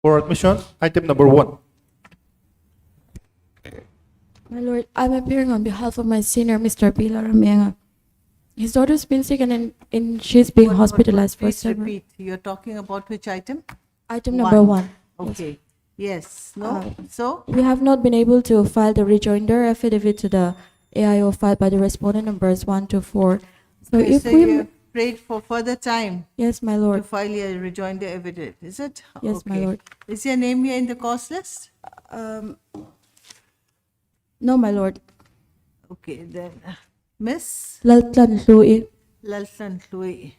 For admission, item number 1. My lord, I'm appearing on behalf of my senior, Mr. Pilar Amienga. His daughter's been sick and she's being hospitalized for Please several. repeat. You're talking about which item? Item number 1. Okay. Yes. No? So? We have not been able to file the rejoinder affidavit to the AIO filed by the respondent numbers 1 to 4. So Okay, if so we... you have prayed for further time Yes, my to lord. file your rejoinder evidence, is it? Yes, my Okay. lord. Is your name here in the cause list? No, my lord. Okay, then Miss Laltlan Louis. Lalsan Louis,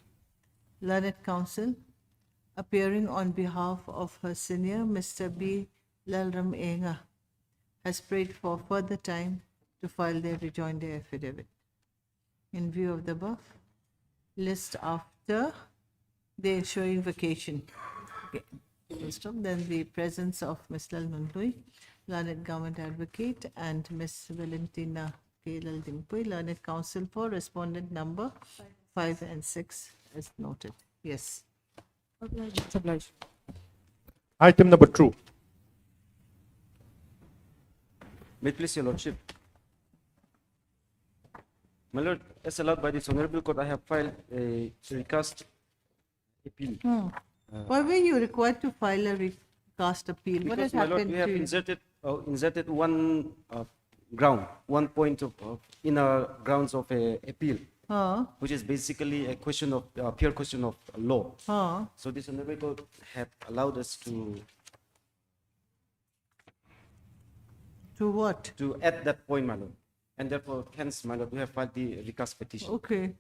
Learned Counsel, appearing on behalf of her senior, Mr. B. Lalram Enga, has prayed for further time to file their rejoinder affidavit. In view of the above, list after the ensuing vacation. Okay. Full stop. Then the presence of Ms. Lalman Lui, Learned Government Advocate, and Ms. Valentina K. Laldimpui, Learned Counsel for respondent number 5 and 6 as noted. Yes. Item number 2. May it please your lordship. My lord, as allowed by this honorable court, I have filed a recast appeal. Why were you required to file a recast appeal? What has Because, my lord, happened we have to you? inserted one ground, one point of inner grounds of a appeal, Huh? which is basically a question of pure question of law. Huh? So this honorable court have allowed us To what? to add that point, my lord, and therefore, hence, my lord, we have filed the recast petition. Okay.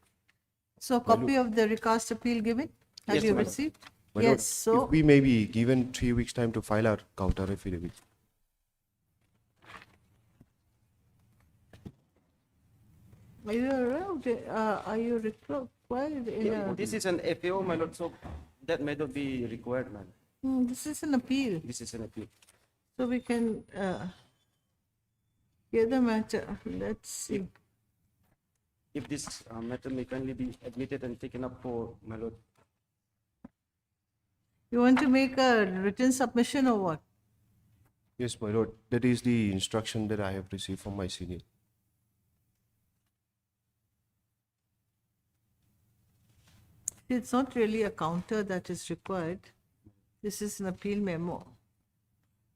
So copy of the recast appeal given? Have Yes, you my lord. received? My Yes, lord, so if we may be given 3 weeks' time to file our counter affidavit. are you around? Are you required in a... This is an FAO, my lord, so that may not be required, my lord. This is an appeal, This is an appeal. so we can hear the matter. Let's see. If this matter may kindly be admitted and taken up for my lord. You want to make a written submission or what? Yes, my lord, that is the instruction that I have received from my senior. It's not really a counter that is required. This is an appeal memo.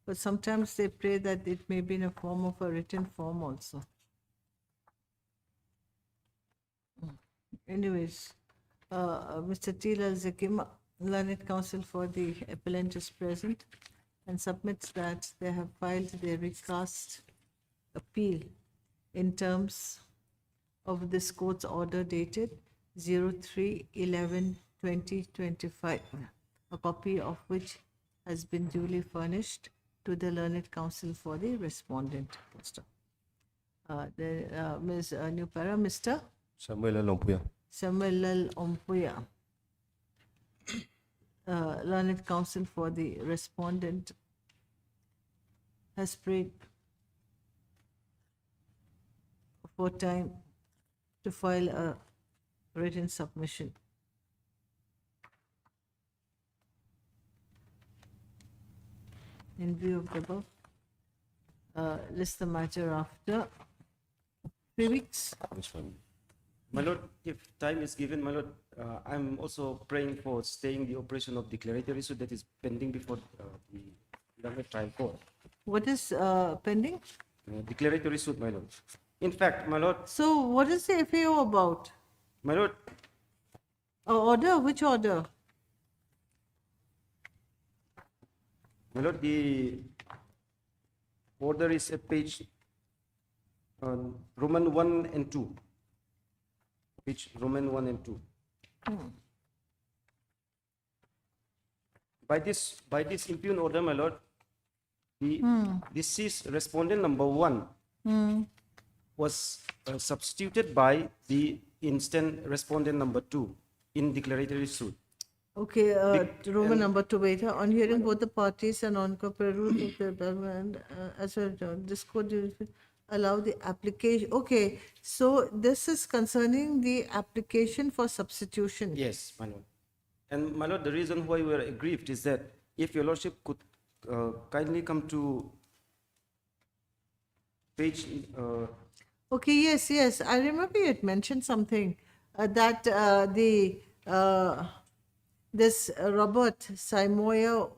But sometimes they pray that it may be in a form of a written form also. Anyways, Mr. Tila Zakim, Learned Counsel for the appellant, is present and submits that they have filed their recast appeal in terms of this court's order dated 03/11/2025, a copy of which has been duly furnished to the Learned Counsel for the respondent. Ms. New Para, Mr. Samuel Lompuya. Samuel Lal Ompuya, Learned Counsel for the respondent, has prayed for time to file a written submission. In view of the above, list the matter after 3 weeks. Yes, ma'am. My lord, if time is given, my lord, I'm also praying for staying the operation of declaratory suit that is pending before the Learned Trial Court. What is pending? Declaratory suit, my lord. In fact, my lord, So what is the FAO about? my lord, Order? Which order? my lord, the order is at page Roman 1 and 2. Page Roman 1 and 2. By this impugn order, my lord, the deceased respondent number 1 was substituted by the instant respondent number 2 in declaratory suit. Okay, Roman number 2, wait. On hearing both the parties and on cooperate and as well, this court will allow the application. Okay, so this is concerning the application for substitution. Yes, my lord. And my lord, the reason why we are aggrieved is that if your lordship could kindly come to page, Okay, yes. I remember you had mentioned something that this Robert Simoia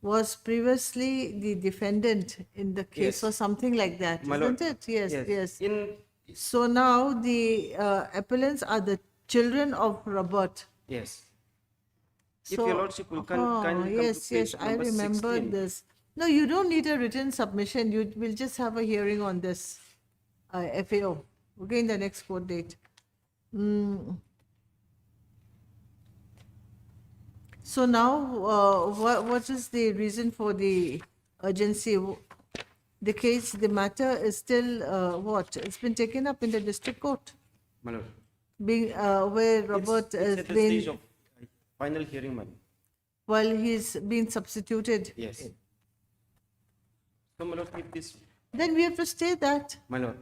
was previously the defendant in the case Yes. or something like that, my isn't lord. it? Yes. In, So now the appellants are the children of Robert. yes. If So, your lordship will kindly come to yes, page I number remember 16. this. No, you don't need a written submission. You will just have a hearing on this FAO. Okay, in the next court date. So now, what is the reason for the urgency? The case, the matter is still what? It's been taken up in the district court, My lord. being where Robert It's has at the stage been of final hearing, my lord. while he's been substituted. Yes. So, my lord, if this, Then we have to stay that. my lord.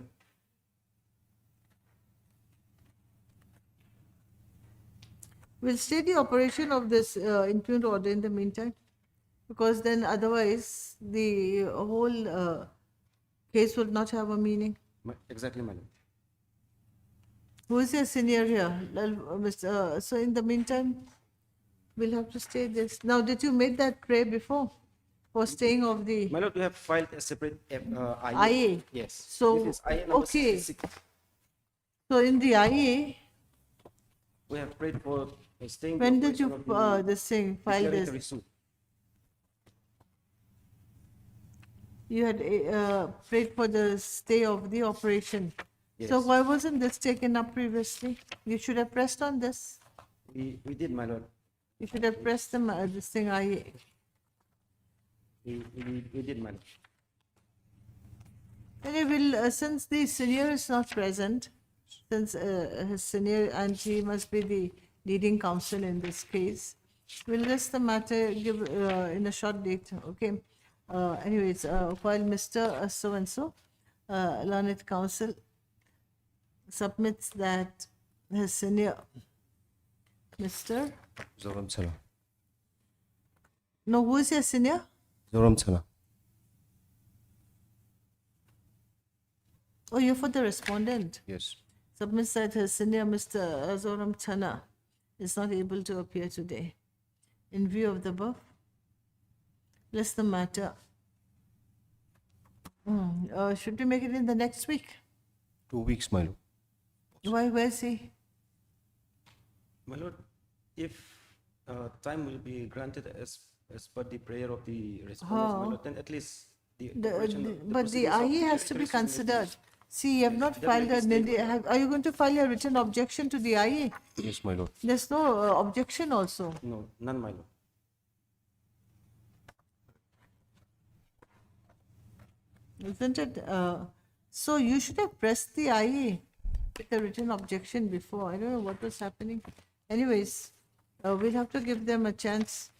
We'll stay the operation of this impugned order in the meantime, because then otherwise the whole case would not have a meaning. Exactly, my lord. Who is your senior here? So in the meantime, we'll have to stay this. Now, did you make that prayer before for staying of the My lord, we have filed a separate IA? Yes. So, This is IA number okay. 66. So in the IA, We have prayed for staying. when the did you operation of the this thing file declaratory this? suit. You had prayed for the stay of the operation. So Yes. why wasn't this taken up previously? You should have pressed on this. We did, my lord. You should have pressed them this thing. We did, my lord. Anyway, since the senior is not present, since his senior and he must be the leading counsel in this case, we'll list the matter give in a short date. Okay. Anyways, while Mr. So-and-so, learned counsel, submits that his senior, Mr. Zoram Chala. No, who is your senior? Zoram Chala. Oh, you're for the respondent. Yes. Submits that his senior, Mr. Zoram Chana, is not able to appear today. In view of the above, list the matter. Should we make it in the next week? 2 weeks, my lord. Why? Where's he? My lord, if time will be granted as per the prayer of the respondents, my lord, then at least the operation of But the proceedings of IE has to be declaratory suit will considered. See, you have not That will filed be are you going to file a written objection to the IE? Yes, my lord. There's no objection also. No, none, my lord. Isn't it? So you should have pressed the IE with a written objection before. I don't know what was happening. Anyways, we'll have to give them a chance.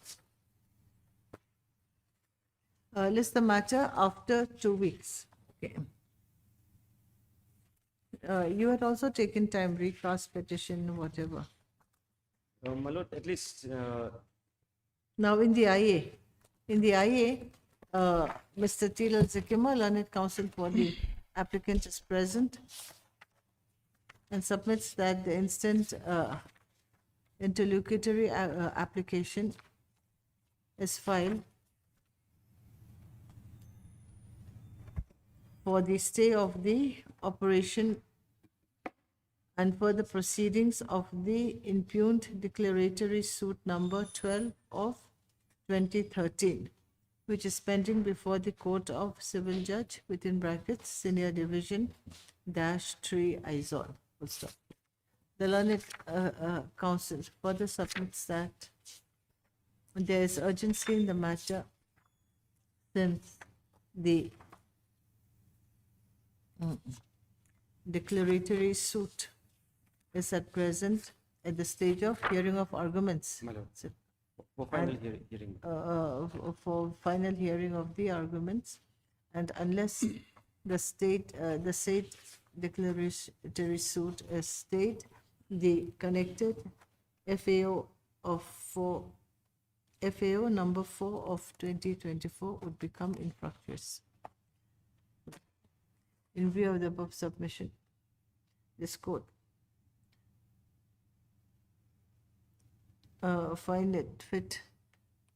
List the matter after 2 weeks. Okay. You had also taken time, recast petition, whatever. My lord, at least Now in the IA, Mr. Tilal Zikima, learned counsel for the applicant, is present and submits that the instant interlocutory application is filed for the stay of the operation and further proceedings of the impugned declaratory suit number 12 of 2013, which is pending before the Court of Civil Judge within brackets Senior Division -3 Aizawl. Full stop. The learned counsel further submits that there is urgency in the matter since the declaratory suit is at present at the stage of hearing of arguments. my lord, So, for final hearing. for final hearing of the arguments, and unless the said declaratory suit is stayed, the connected FAO of 4 FAO number 4 of 2024 would become infructuous. In view of the above submission, this court find it fit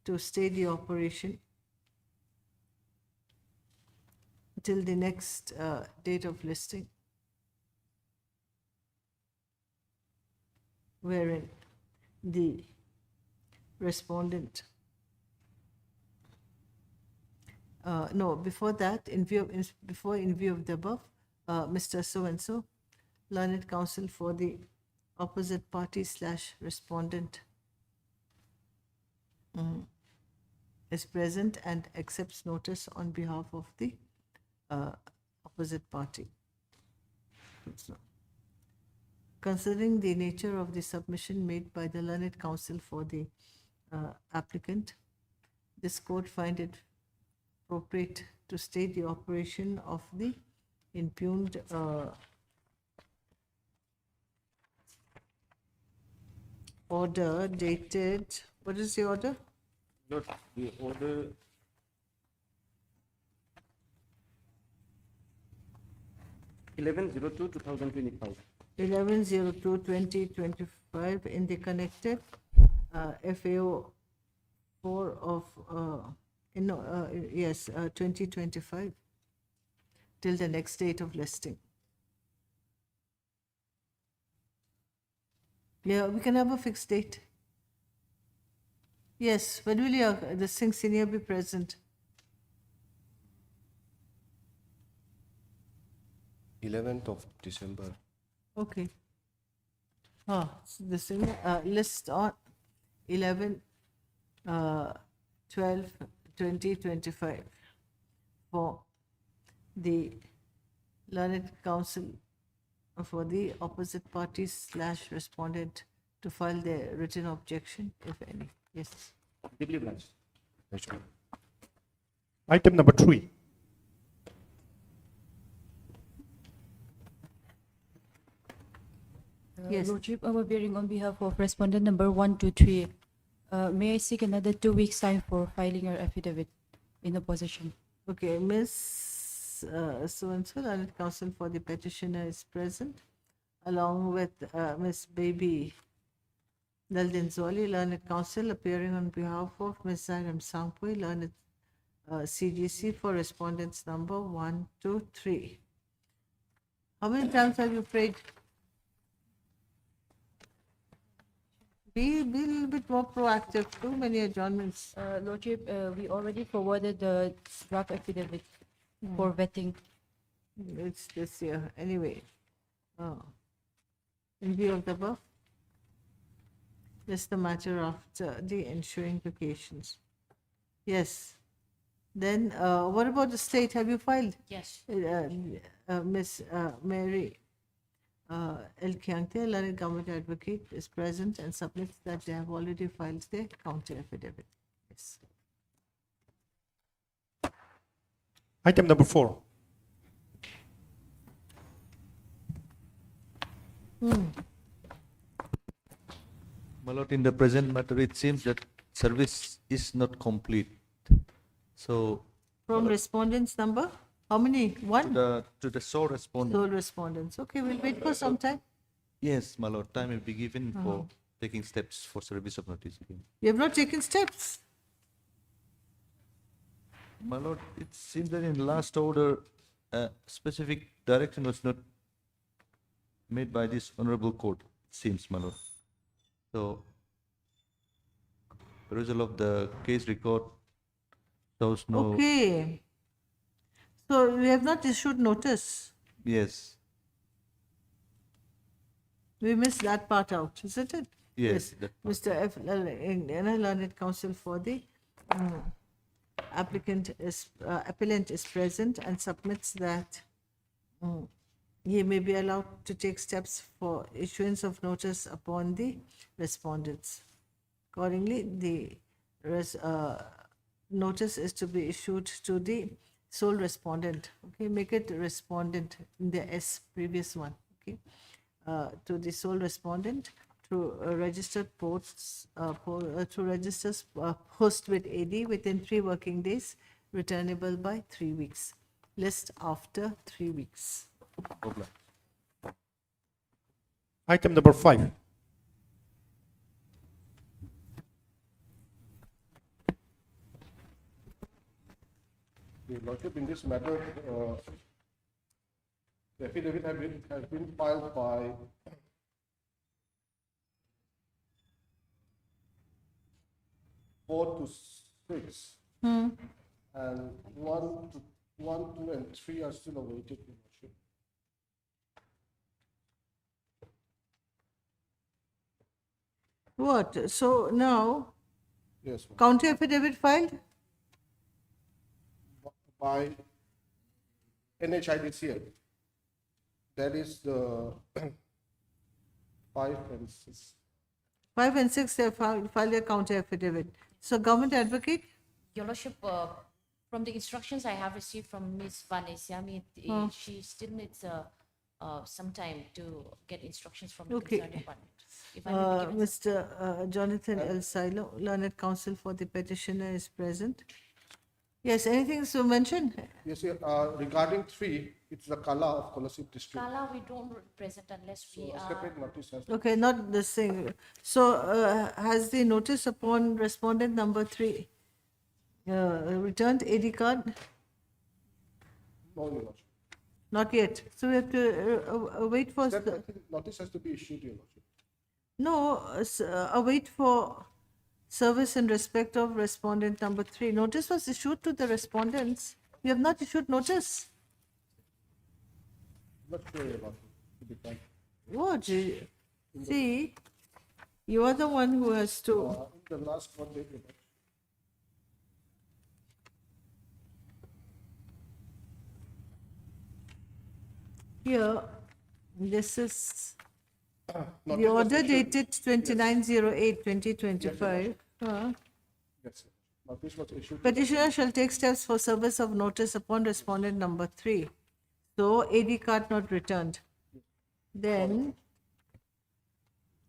to stay the operation till the next date of listing, wherein the respondent, no, before that, in view of the above, Mr. So-and-so, learned counsel for the opposite party / respondent is present and accepts notice on behalf of the opposite party. So, considering the nature of the submission made by the learned counsel for the applicant, this court find it appropriate to stay the operation of the impugned order dated, what is the order? Lord, the order 11/02/2025. 11/02/2025 in the connected FAO 4 of 2025 till the next date of listing. Yeah, we can have a fixed date. Yes, when will the senior be present? 11th of December. Okay. So the senior list on 11/12/2025 for the learned counsel for the opposite parties / respondent to file their written objection, if any. Yes. Deeply obliged. Yes, sir. Item number 3. Yes. Lordship, I'm appearing on behalf of respondent number 123. May I seek another 2 weeks' time for filing your affidavit in opposition? Okay, Ms. So-and-so, learned counsel for the petitioner is present, along with Ms. Baby Daldinzoli, learned counsel, appearing on behalf of Ms. Zainab Sangpui, learned CGC for respondents number 1, 2, 3. How many times have you prayed? Be a little bit more proactive. Too many adjournments. Lordship, we already forwarded the draft affidavit for vetting. It's this year. Anyway, in view of the above, just the matter after the ensuing vacations. Yes. Then, what about the state? Have you filed? Yes. Miss Mary El Kiangte, learned government advocate, is present and submits that they have already filed their counter affidavit. Yes. Item number 4. My lord, in the present matter, it seems that service is not complete. So, From respondents number, how many? One? to the sole respondent, Sole respondents. Okay, we'll wait for some time. yes, my lord, time will be given for taking steps for service of notice again. You have not taken steps. My lord, it seems that in last order, specific direction was not made by this honorable court, it seems, my lord. So, the result of the case record shows no, Okay. So we have not issued notice. yes, We missed that part out, isn't it? yes, that part. Mr. F. Learned counsel for the applicant appellant is present and submits that he may be allowed to take steps for issuance of notice upon the respondents. Accordingly, the notice is to be issued to the sole respondent. Okay, make it respondent in the S previous one. Okay, to the sole respondent through registered posts, through registers post with AD within 3 working days, returnable by 3 weeks. List after 3 weeks. Item number 5. Your Lordship, in this matter, the affidavit has been filed by four to six, and one, 2, and 3 are still awaited, Your Lordship. What? So now, Yes, ma'am. counter affidavit filed? By NHIDCL. That is the 5 and 6. 5 and 6, they have filed their counter affidavit. So government advocate? Your Lordship, from the instructions I have received from Ms. Vanessa, she still needs some time to get instructions from the Okay. concerned department. If I may be given some- Mr. Jonathan L. Silo, learned counsel for the petitioner, is present. Yes, anything to mention? Yes, regarding 3, it's the Kala of Kolasip district. Kala, we don't present unless we So a are. separate notice has. Okay, not this thing. So has the notice upon respondent number 3 returned AD card? No, Your Lordship. Not yet. So we have to wait for, That, I think notice has to be issued, Your Lordship. no, await for service in respect of respondent number 3. Notice was issued to the respondents. We have not issued notice. Not sure, Your Lordship, to be frank. What? See, you are the one who has to. In the last one, Your Lordship. Here, this is the Notice was order issued- dated 29/08/2025. Yes, sir. Notice was issued. Petitioner shall take steps for service of notice upon respondent number 3. So AD card not returned. Then,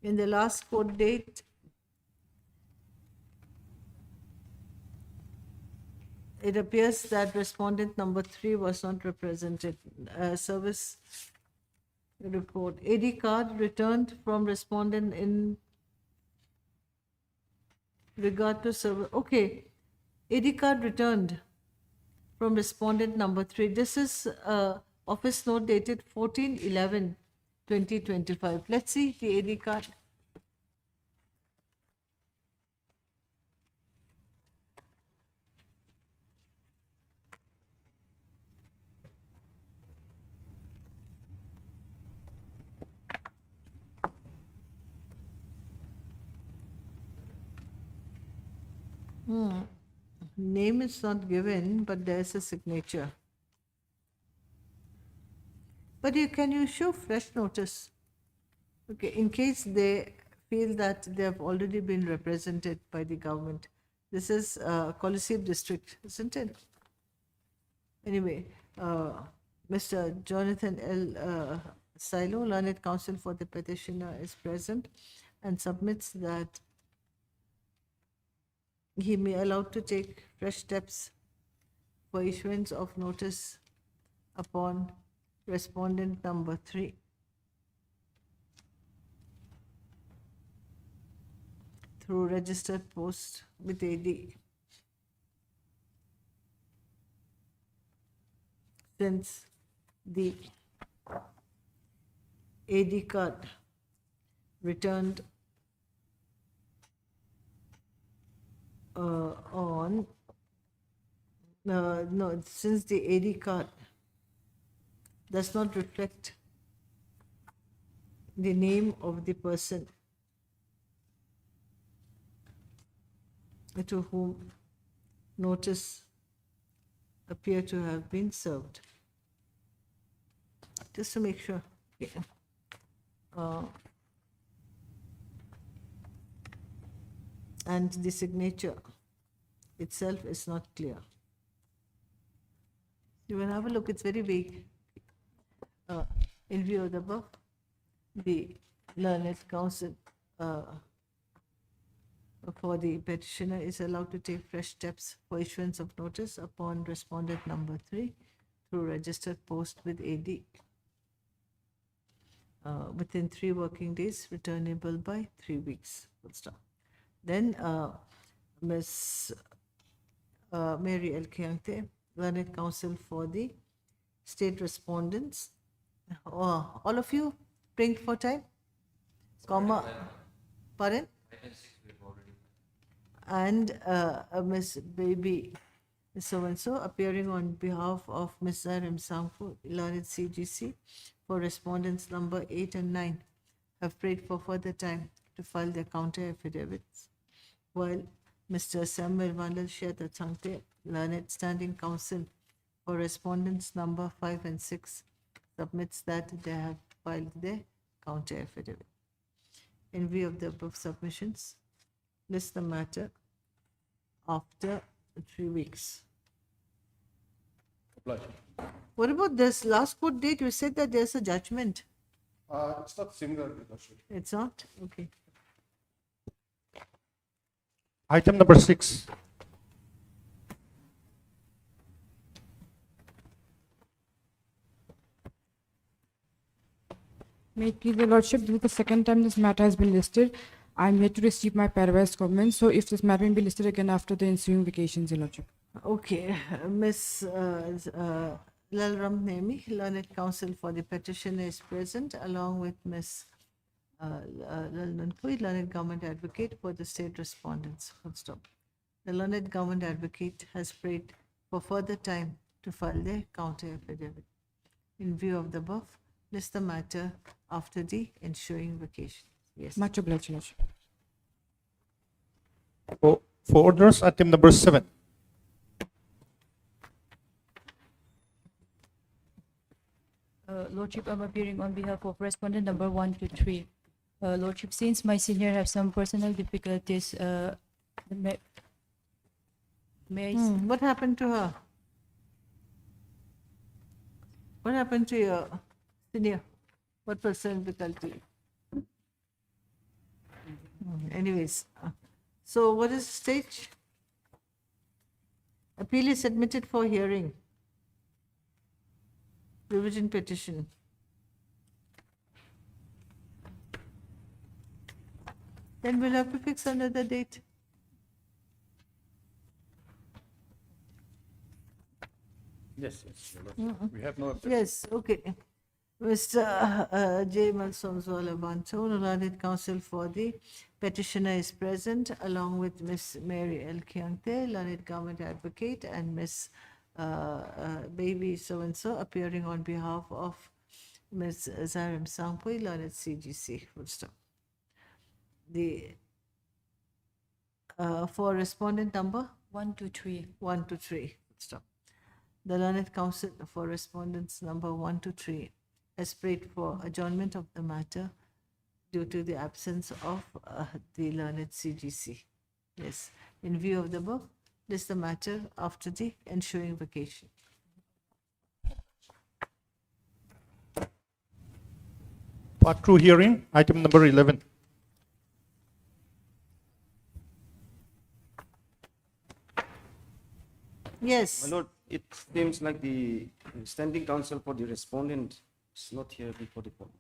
in the last court date, it appears that respondent number 3 was not represented. Service report. AD card returned from respondent in regard to service. Okay. AD card returned from respondent number 3. This is office note dated 14/11/2025. Let's see the AD card. Name is not given, but there's a signature. But can you show fresh notice? Okay, in case they feel that they have already been represented by the government. This is Kolasip district, isn't it? Anyway, Mr. Jonathan L. Silo, learned counsel for the petitioner, is present and submits that he may allowed to take fresh steps for issuance of notice upon respondent number 3. Through registered post with AD. Since the AD card returned since the AD card does not reflect the name of the person to whom notice appear to have been served. Just to make sure. Yeah. And the signature itself is not clear. You will have a look, it's very vague. In view of the above, the learned counsel for the petitioner is allowed to take fresh steps for issuance of notice upon respondent number 3 through registered post with AD within 3 working days, returnable by 3 weeks. Full stop. Then Ms. Mary L. Kyangte, learned counsel for the state respondents. All of you bring for time? Comma. Pardon? And Ms. Baby so-and-so appearing on behalf of Ms. Zarim Sangpo, learned CGC, for respondents number 8 and 9, have prayed for further time to file their counter affidavits, while Mr. Samuel Vandal Sheta Changte, learned standing counsel for respondents number 5 and 6, submits that they have filed their counter affidavit. In view of the above submissions, list the matter after 3 weeks. Obliged. What about this last court date? You said that there's a judgment. It's not similar, Your Lordship. It's not? Okay. Item number 6. May it please the Lordship, this is the second time this matter has been listed. I am yet to receive my pair-wise comments, so if this matter will be listed again after the ensuing vacations, Your Lordship. Okay. Ms. Lalram Nemi, learned counsel for the petitioner, is present along with Ms. Lalnan Pui, learned government advocate for the state respondents. Full stop. The learned government advocate has prayed for further time to file their counter affidavit. In view of the above, list the matter after the ensuing vacation. Yes. Much obliged, Your Lordship. For orders, item number 7. Lordship, I'm appearing on behalf of respondent number 1 to 3. Lordship, since my senior have some personal difficulties, may I What happened to her? What happened to your senior? What personal difficulty? Anyways, so what is the stage? Appeal is submitted for hearing. Revision petition. Then we'll have to fix another date. Yes, Your Lordship. We have no objection. Yes, okay. Mr. J. Malsomzola Bancho, learned counsel for the petitioner, is present along with Ms. Mary L. Kyangte, learned government advocate, and Ms. Baby so-and-so appearing on behalf of Ms. Zarim Sangpui, learned CGC. Full stop. The for respondent number 1 to 3. 1 to 3. Full stop. The learned counsel for respondents number 1 to 3 has prayed for adjournment of the matter due to the absence of the learned CGC. Yes. In view of the above, list the matter after the ensuing vacation. Part 2 hearing, item number 11. Yes. My lord, it seems like the standing counsel for the respondent is not here before the court.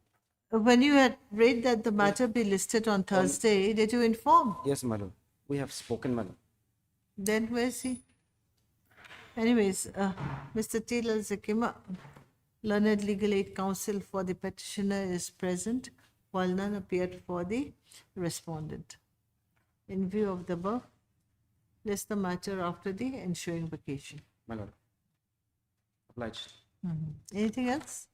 When you had read that the matter be listed on Thursday, did you inform? Yes, my lord. We have spoken, my lord. Then where is he? Anyways, Mr. Tilal Zakima, learned legal aid counsel for the petitioner, is present, while none appeared for the respondent. In view of the above, list the matter after the ensuing vacation. My lord. Obliged. Anything else?